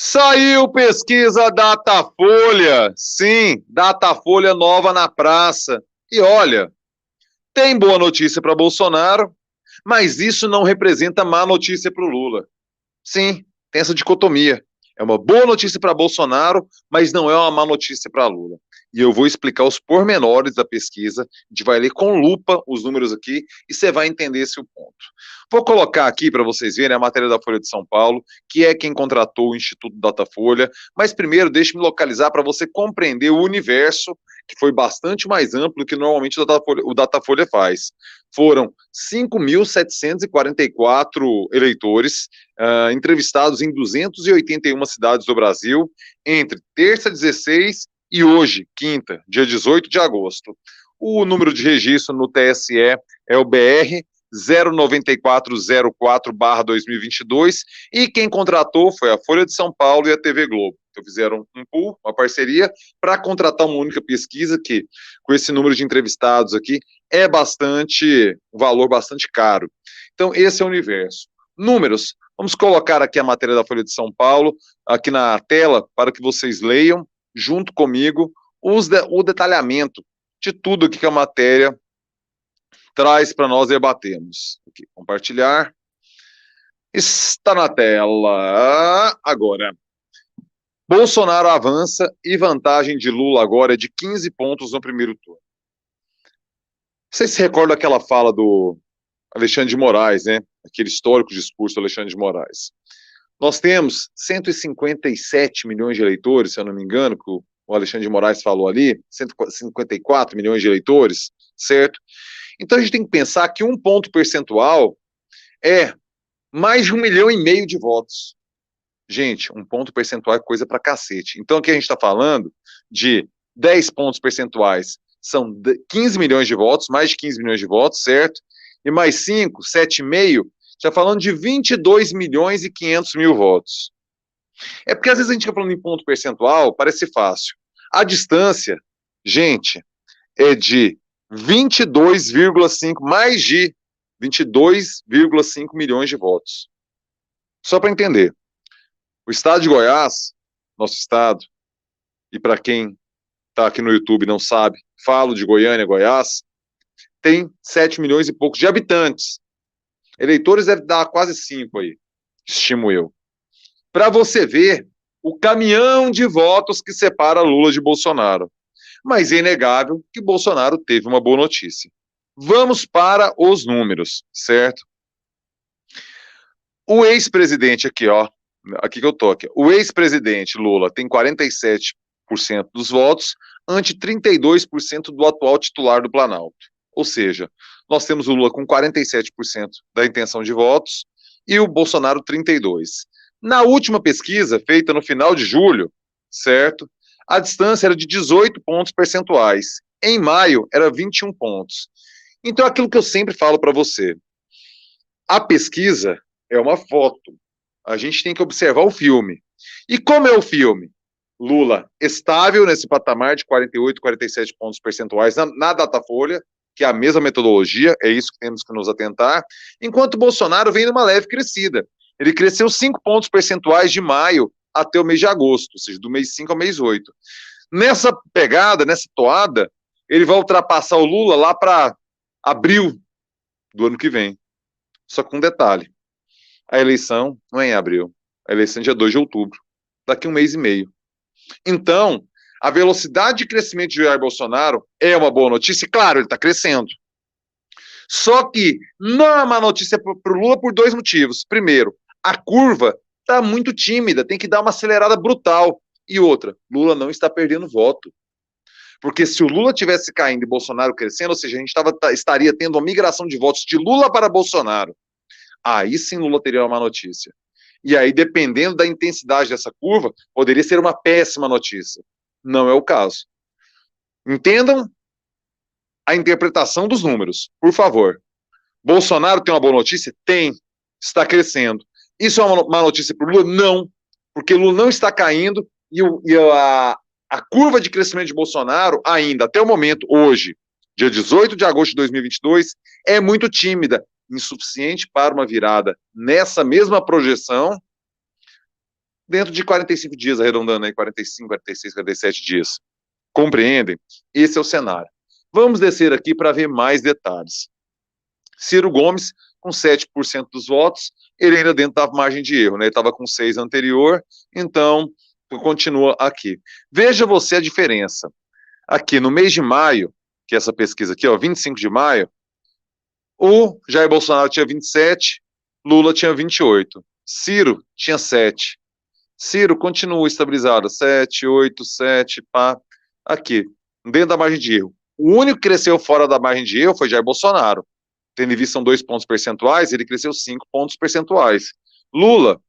Saiu pesquisa Datafolha. Sim, Datafolha nova na praça. E olha, tem boa notícia para Bolsonaro, mas isso não representa má notícia para o Lula. Sim, tem essa dicotomia. É uma boa notícia para Bolsonaro, mas não é uma má notícia para Lula. E eu vou explicar os pormenores da pesquisa. A gente vai ler com lupa os números aqui e você vai entender esse ponto. Vou colocar aqui para vocês verem a matéria da Folha de São Paulo, que é quem contratou o Instituto Datafolha. Mas primeiro, deixe-me localizar para você compreender o universo, que foi bastante mais amplo do que normalmente o Datafolha faz. Foram 5.744 eleitores entrevistados em 281 cidades do Brasil, entre terça 16 e hoje, quinta, dia 18 de agosto. O número de registro no TSE é o BR 09404/2022 e quem contratou foi a Folha de São Paulo e a TV Globo. Então fizeram um pool, uma parceria, para contratar uma única pesquisa que, com esse número de entrevistados aqui, é um valor bastante caro. Então esse é o universo. Números, vamos colocar aqui a matéria da Folha de São Paulo, aqui na tela, para que vocês leiam, junto comigo, o detalhamento de tudo aqui que a matéria traz para nós debatermos. Aqui, compartilhar. Está na tela. Agora, Bolsonaro avança e vantagem de Lula agora é de 15 pontos no primeiro turno. Vocês se recordam daquela fala do Alexandre de Moraes, né? Aquele histórico discurso do Alexandre de Moraes. Nós temos 157 milhões de eleitores, se eu não me engano, que o Alexandre de Moraes falou ali, 154 milhões de eleitores, certo? Então a gente tem que pensar que um ponto percentual é mais de 1,5 milhão de votos. Gente, um ponto percentual é coisa pra cacete. Então aqui a gente está falando de 10 pontos percentuais, são 15 milhões de votos, mais de 15 milhões de votos, certo? E mais 5, 7,5, já falando de 22 milhões e 500 mil votos. É porque às vezes a gente fica falando em ponto percentual, parece fácil. A distância, gente, é de 22,5, mais de 22,5 milhões de votos. Só para entender, o estado de Goiás, nosso estado, e para quem está aqui no YouTube e não sabe, falo de Goiânia, Goiás, tem 7 milhões e poucos de habitantes. Eleitores deve dar quase 5 aí, estimo eu. Para você ver o caminhão de votos que separa Lula de Bolsonaro. Mas é inegável que Bolsonaro teve uma boa notícia. Vamos para os números, certo? O ex-presidente aqui, ó, aqui que eu tô aqui, o ex-presidente Lula tem 47% dos votos, ante 32% do atual titular do Planalto. Ou seja, nós temos o Lula com 47% da intenção de votos e o Bolsonaro 32%. Na última pesquisa, feita no final de julho, certo? A distância era de 18 pontos percentuais. Em maio, era 21 pontos. Então, aquilo que eu sempre falo para você, a pesquisa é uma foto. A gente tem que observar o filme. E como é o filme? Lula estável nesse patamar de 48, 47 pontos percentuais na Datafolha, que é a mesma metodologia, é isso que temos que nos atentar, enquanto Bolsonaro vem numa leve crescida. Ele cresceu 5 pontos percentuais de maio até o mês de agosto, ou seja, do mês 5 ao mês 8. Nessa pegada, nessa toada, ele vai ultrapassar o Lula lá para abril do ano que vem. Só com um detalhe, a eleição não é em abril, a eleição é dia 2 de outubro, daqui a um mês e meio. Então, a velocidade de crescimento de Jair Bolsonaro é uma boa notícia, claro, ele está crescendo. Só que não é uma notícia para o Lula por 2 motivos. Primeiro, a curva está muito tímida, tem que dar uma acelerada brutal. E outra, Lula não está perdendo voto. Porque se o Lula tivesse caindo e Bolsonaro crescendo, ou seja, a gente estaria tendo uma migração de votos de Lula para Bolsonaro. Aí sim Lula teria uma má notícia. E aí, dependendo da intensidade dessa curva, poderia ser uma péssima notícia. Não é o caso. Entendam a interpretação dos números, por favor. Bolsonaro tem uma boa notícia? Tem. Está crescendo. Isso é uma má notícia para o Lula? Não. Porque Lula não está caindo e a curva de crescimento de Bolsonaro, ainda até o momento, hoje, dia 18 de agosto de 2022, é muito tímida, insuficiente para uma virada nessa mesma projeção dentro de 45 dias, arredondando aí, 45, 46, 47 dias. Compreendem? Esse é o cenário. Vamos descer aqui para ver mais detalhes. Ciro Gomes, com 7% dos votos, ele ainda dentro da margem de erro, né? Ele estava com 6 anterior, então continua aqui. Veja você a diferença. Aqui no mês de maio, que é essa pesquisa aqui, ó, 25 de maio, o Jair Bolsonaro tinha 27, Lula tinha 28, Ciro tinha 7. Ciro continua estabilizado, 7, 8, 7, pá. Aqui, dentro da margem de erro. O único que cresceu fora da margem de erro foi Jair Bolsonaro. Tendo em vista são 2 pontos percentuais, ele cresceu 5 pontos percentuais. Lula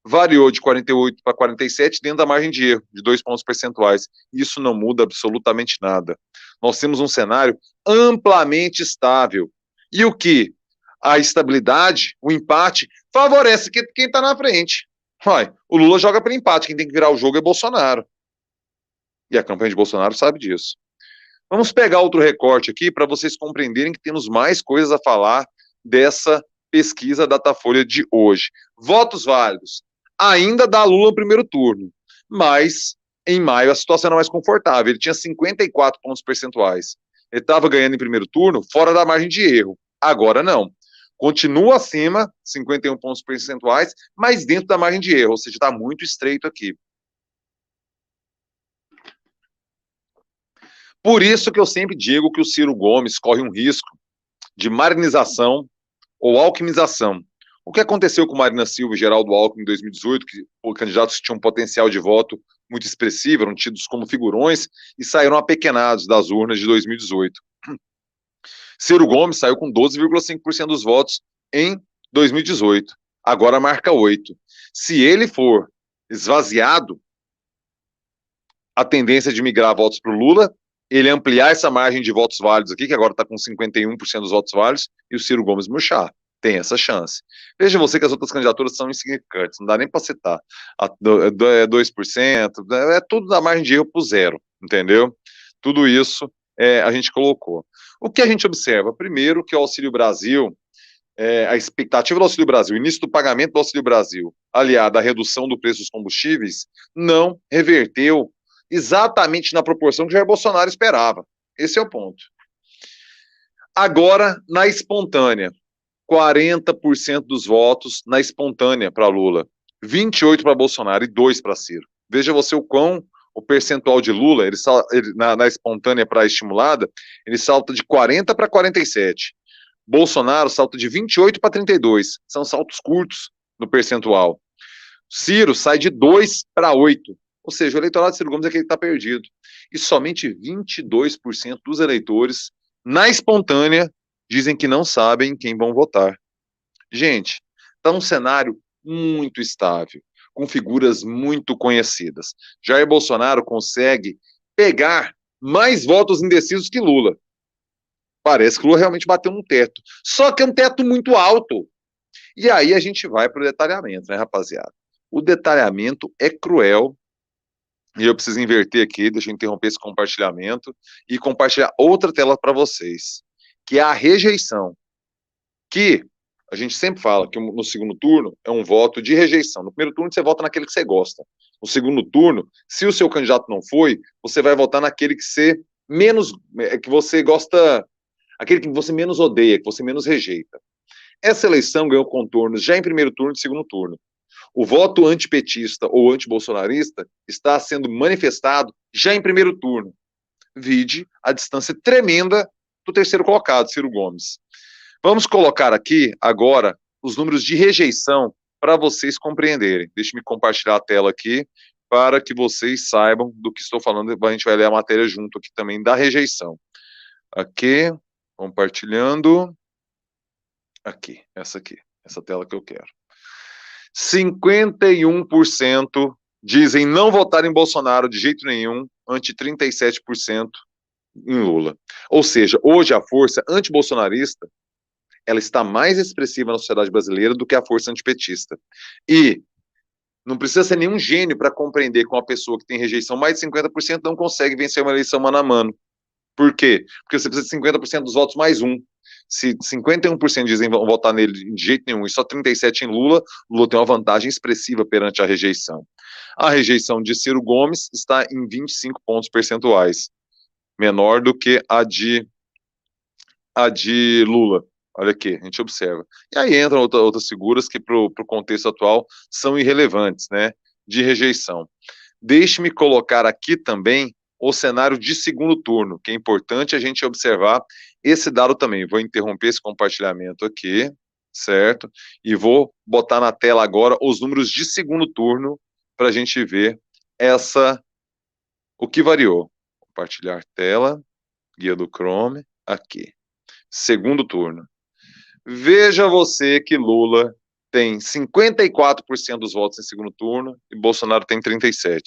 variou de 48 para 47 dentro da margem de erro, de 2 pontos percentuais. Isso não muda absolutamente nada. Nós temos um cenário amplamente estável. E o que? A estabilidade, o empate, favorece quem está na frente. Vai, o Lula joga pelo empate, quem tem que virar o jogo é Bolsonaro. E a campanha de Bolsonaro sabe disso. Vamos pegar outro recorte aqui para vocês compreenderem que temos mais coisas a falar dessa pesquisa Datafolha de hoje. Votos válidos. Ainda dá Lula no primeiro turno, mas em maio a situação era mais confortável. Ele tinha 54 pontos percentuais. Ele estava ganhando em primeiro turno fora da margem de erro. Agora não. Continua acima, 51 pontos percentuais, mas dentro da margem de erro, ou seja, está muito estreito aqui. Por isso que eu sempre digo que o Ciro Gomes corre um risco de marinização ou alquimização. O que aconteceu com Marina Silva e Geraldo Alckmin em 2018, que os candidatos tinham um potencial de voto muito expressivo, eram tidos como figurões e saíram apequenados das urnas de 2018. Ciro Gomes saiu com 12,5% dos votos em 2018. Agora marca 8%. Se ele for esvaziado, a tendência de migrar votos para o Lula, ele ampliar essa margem de votos válidos aqui, que agora está com 51% dos votos válidos, e o Ciro Gomes murchar. Tem essa chance. Veja você que as outras candidaturas são insignificantes, não dá nem para citar. 2%, é tudo da margem de erro para o zero, entendeu? Tudo isso a gente colocou. O que a gente observa? Primeiro, que o Auxílio Brasil, a expectativa do Auxílio Brasil, o início do pagamento do Auxílio Brasil, aliado à redução do preço dos combustíveis, não reverteu exatamente na proporção que Jair Bolsonaro esperava. Esse é o ponto. Agora, na espontânea, 40% dos votos na espontânea para Lula, 28% para Bolsonaro e 2% para Ciro. Veja você o quão o percentual de Lula, na espontânea para estimulada, ele salta de 40% para 47%. Bolsonaro salta de 28% para 32%. São saltos curtos no percentual. Ciro sai de 2% para 8%. Ou seja, o eleitorado de Ciro Gomes é aquele que está perdido. E somente 22% dos eleitores, na espontânea, dizem que não sabem quem vão votar. Gente, está um cenário muito estável, com figuras muito conhecidas. Jair Bolsonaro consegue pegar mais votos indecisos que Lula. Parece que Lula realmente bateu um teto. Só que é um teto muito alto. E aí a gente vai para o detalhamento, né, rapaziada? O detalhamento é cruel. E eu preciso inverter aqui, deixa eu interromper esse compartilhamento e compartilhar outra tela para vocês, que é a rejeição. Que a gente sempre fala que no segundo turno é um voto de rejeição. No primeiro turno você vota naquele que você gosta. No segundo turno, se o seu candidato não foi, você vai votar naquele que você menos, que você gosta, aquele que você menos odeia, que você menos rejeita. Essa eleição ganhou contornos já em primeiro turno e segundo turno. O voto antipetista ou antibolsonarista está sendo manifestado já em primeiro turno. Vide a distância tremenda do terceiro colocado, Ciro Gomes. Vamos colocar aqui, agora, os números de rejeição para vocês compreenderem. Deixe-me compartilhar a tela aqui para que vocês saibam do que estou falando. A gente vai ler a matéria junto aqui também da rejeição. Aqui, compartilhando. Aqui, essa tela que eu quero. 51% dizem não votar em Bolsonaro de jeito nenhum, ante 37% em Lula. Ou seja, hoje a força antibolsonarista ela está mais expressiva na sociedade brasileira do que a força antipetista. E não precisa ser nenhum gênio para compreender que uma pessoa que tem rejeição mais de 50% não consegue vencer uma eleição mano a mano. Por quê? Porque você precisa de 50% dos votos mais um. Se 51% dizem que vão votar nele de jeito nenhum e só 37% em Lula, Lula tem uma vantagem expressiva perante a rejeição. A rejeição de Ciro Gomes está em 25 pontos percentuais, menor do que a de Lula. Olha aqui, a gente observa. E aí entram outras figuras que, para o contexto atual, são irrelevantes, né? De rejeição. Deixe-me colocar aqui também o cenário de segundo turno, que é importante a gente observar esse dado também. Vou interromper esse compartilhamento aqui, certo? E vou botar na tela agora os números de segundo turno para a gente ver o que variou. Compartilhar tela, guia do Chrome, aqui. Segundo turno. Veja você que Lula tem 54% dos votos em segundo turno e Bolsonaro tem 37%.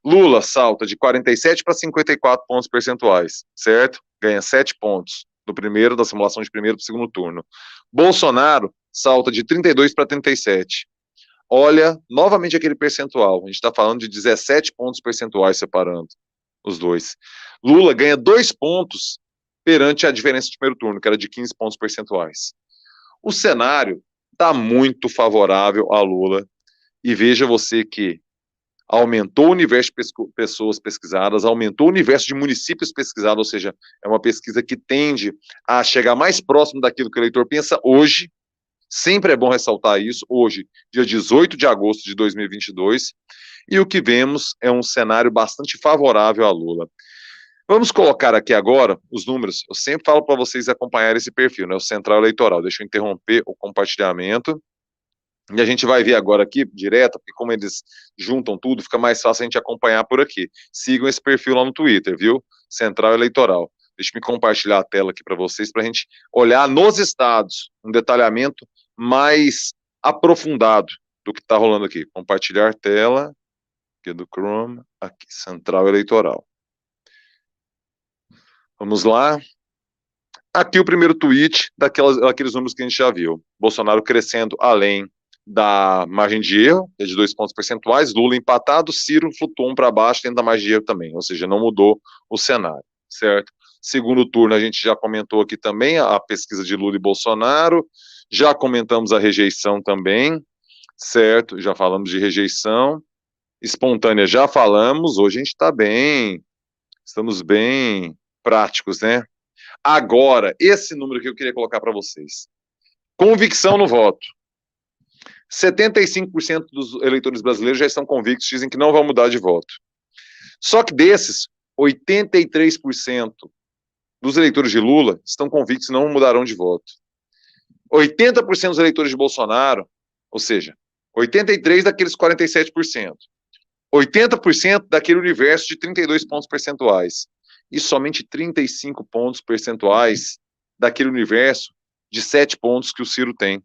Lula salta de 47 para 54 pontos percentuais, certo? Ganha 7 pontos da simulação de primeiro para o segundo turno. Bolsonaro salta de 32 para 37. Olha, novamente aquele percentual. A gente está falando de 17 pontos percentuais separando os dois. Lula ganha 2 pontos perante a diferença de primeiro turno, que era de 15 pontos percentuais. O cenário está muito favorável a Lula. E veja você que aumentou o universo de pessoas pesquisadas, aumentou o universo de municípios pesquisados, ou seja, é uma pesquisa que tende a chegar mais próximo daquilo que o eleitor pensa hoje. Sempre é bom ressaltar isso, hoje, dia 18 de agosto de 2022, e o que vemos é um cenário bastante favorável a Lula. Vamos colocar aqui agora os números. Eu sempre falo para vocês acompanharem esse perfil, né, o Central Eleitoral. Deixa eu interromper o compartilhamento. E a gente vai ver agora aqui, direto, porque como eles juntam tudo, fica mais fácil a gente acompanhar por aqui. Sigam esse perfil lá no Twitter, viu? Central Eleitoral. Deixa eu compartilhar a tela aqui para vocês, para a gente olhar nos estados, um detalhamento mais aprofundado do que está rolando aqui. Compartilhar tela, aqui do Chrome, aqui, Central Eleitoral. Vamos lá. Aqui o primeiro tweet daqueles números que a gente já viu. Bolsonaro crescendo além da margem de erro, que é de 2 pontos percentuais, Lula empatado, Ciro flutuou para baixo dentro da margem de erro também, ou seja, não mudou o cenário, certo? Segundo turno, a gente já comentou aqui também a pesquisa de Lula e Bolsonaro, já comentamos a rejeição também, certo? Já falamos de rejeição. Espontânea já falamos, hoje a gente está bem, estamos bem práticos, né? Agora, esse número que eu queria colocar para vocês. Convicção no voto. 75% dos eleitores brasileiros já estão convictos, dizem que não vão mudar de voto. Só que desses, 83% dos eleitores de Lula estão convictos e não mudarão de voto. 80% dos eleitores de Bolsonaro, ou seja, 83% daqueles 47%. 80% daquele universo de 32 pontos percentuais. E somente 35 pontos percentuais daquele universo de 7 pontos que o Ciro tem.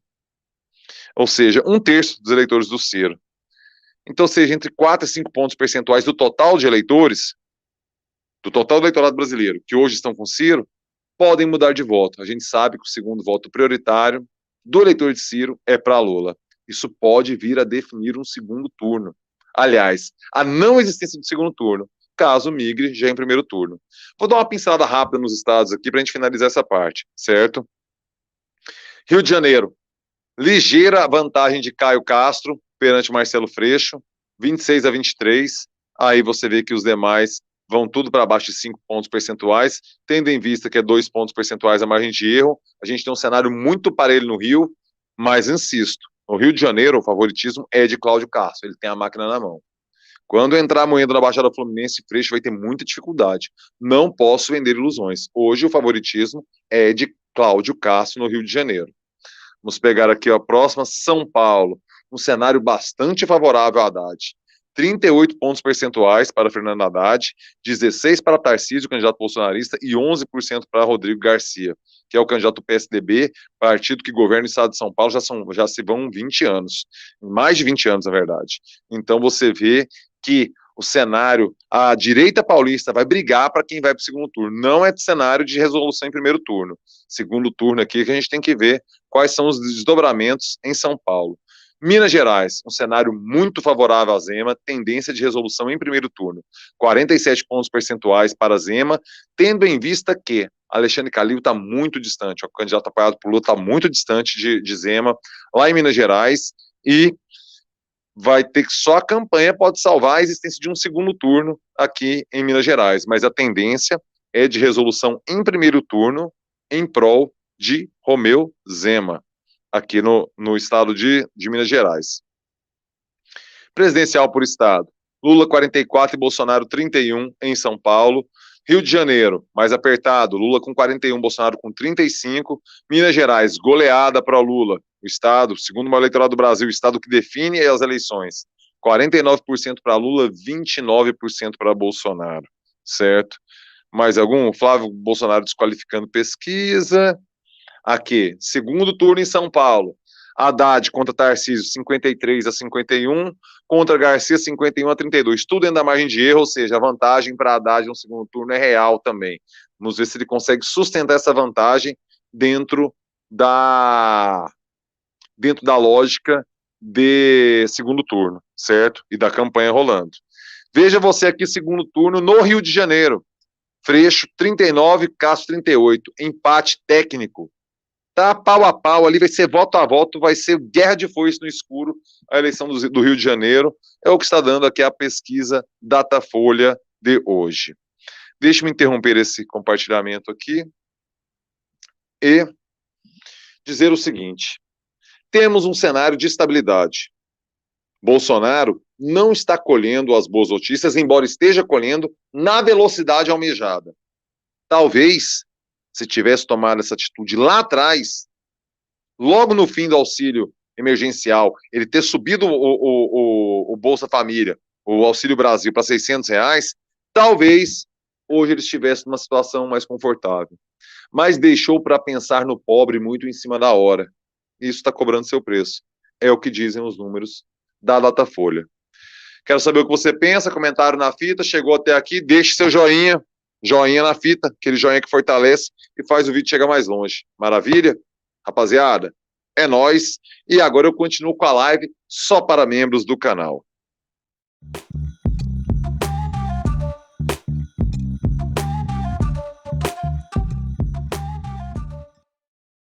Ou seja, 1/3 dos eleitores do Ciro. Então, seja, entre 4 e 5 pontos percentuais do total de eleitores, do total do eleitorado brasileiro, que hoje estão com Ciro, podem mudar de voto. A gente sabe que o segundo voto prioritário do eleitor de Ciro é para Lula. Isso pode vir a definir um segundo turno. Aliás, a não existência de segundo turno, caso migre já em primeiro turno. Vou dar uma pincelada rápida nos estados aqui para a gente finalizar essa parte, certo? Rio de Janeiro, ligeira vantagem de Caio Castro perante Marcelo Freixo, 26-23. Aí você vê que os demais vão tudo para baixo de 5 pontos percentuais, tendo em vista que é 2 pontos percentuais a margem de erro. A gente tem um cenário muito parelho no Rio, mas insisto, no Rio de Janeiro o favoritismo é de Cláudio Castro, ele tem a máquina na mão. Quando entrar moendo na Baixada Fluminense, Freixo vai ter muita dificuldade. Não posso vender ilusões. Hoje o favoritismo é de Cláudio Castro no Rio de Janeiro. Vamos pegar aqui a próxima, São Paulo. Um cenário bastante favorável a Haddad. 38 pontos percentuais para Fernando Haddad, 16 para Tarcísio, candidato bolsonarista, e 11% para Rodrigo Garcia, que é o candidato do PSDB, partido que governa o estado de São Paulo já se vão 20 anos. Mais de 20 anos, na verdade. Então você vê que o cenário, a direita paulista vai brigar para quem vai para o segundo turno. Não é de cenário de resolução em primeiro turno. Segundo turno aqui que a gente tem que ver quais são os desdobramentos em São Paulo. Minas Gerais, um cenário muito favorável à Zema, tendência de resolução em primeiro turno, 47 pontos percentuais para a Zema, tendo em vista que Alexandre Calil está muito distante, o candidato apoiado por Lula está muito distante de Zema, lá em Minas Gerais, e vai ter que só a campanha pode salvar a existência de um segundo turno aqui em Minas Gerais, mas a tendência é de resolução em primeiro turno em prol de Romeu Zema, aqui no estado de Minas Gerais. Presidencial por estado, Lula 44 e Bolsonaro 31 em São Paulo. Rio de Janeiro, mais apertado, Lula com 41, Bolsonaro com 35. Minas Gerais, goleada para Lula, o estado, segundo o maior eleitoral do Brasil, o estado que define as eleições. 49% para Lula, 29% para Bolsonaro, certo? Mais algum? Flávio Bolsonaro desqualificando pesquisa. Aqui, segundo turno em São Paulo. Haddad contra Tarcísio, 53-51, contra Garcia, 51-32. Tudo dentro da margem de erro, ou seja, a vantagem para Haddad no segundo turno é real também. Vamos ver se ele consegue sustentar essa vantagem dentro da lógica de segundo turno, certo? E da campanha rolando. Veja você aqui, segundo turno, no Rio de Janeiro. Freixo, 39, Castro, 38. Empate técnico. Tá pau a pau ali, vai ser voto a voto, vai ser guerra de foice no escuro a eleição do Rio de Janeiro. É o que está dando aqui a pesquisa Datafolha de hoje. Deixe-me interromper esse compartilhamento aqui e dizer o seguinte: temos um cenário de estabilidade. Bolsonaro não está colhendo as boas notícias, embora esteja colhendo na velocidade almejada. Talvez, se tivesse tomado essa atitude lá atrás, logo no fim do auxílio emergencial, ele ter subido o Bolsa Família, o Auxílio Brasil para R$600, talvez hoje ele estivesse numa situação mais confortável. Mas deixou para pensar no pobre muito em cima da hora. Isso está cobrando seu preço. É o que dizem os números da Datafolha. Quero saber o que você pensa, comentário na fita, chegou até aqui, deixe seu joinha, joinha na fita, aquele joinha que fortalece e faz o vídeo chegar mais longe. Maravilha? Rapaziada, é nóis. E agora eu continuo com a live só para membros do canal.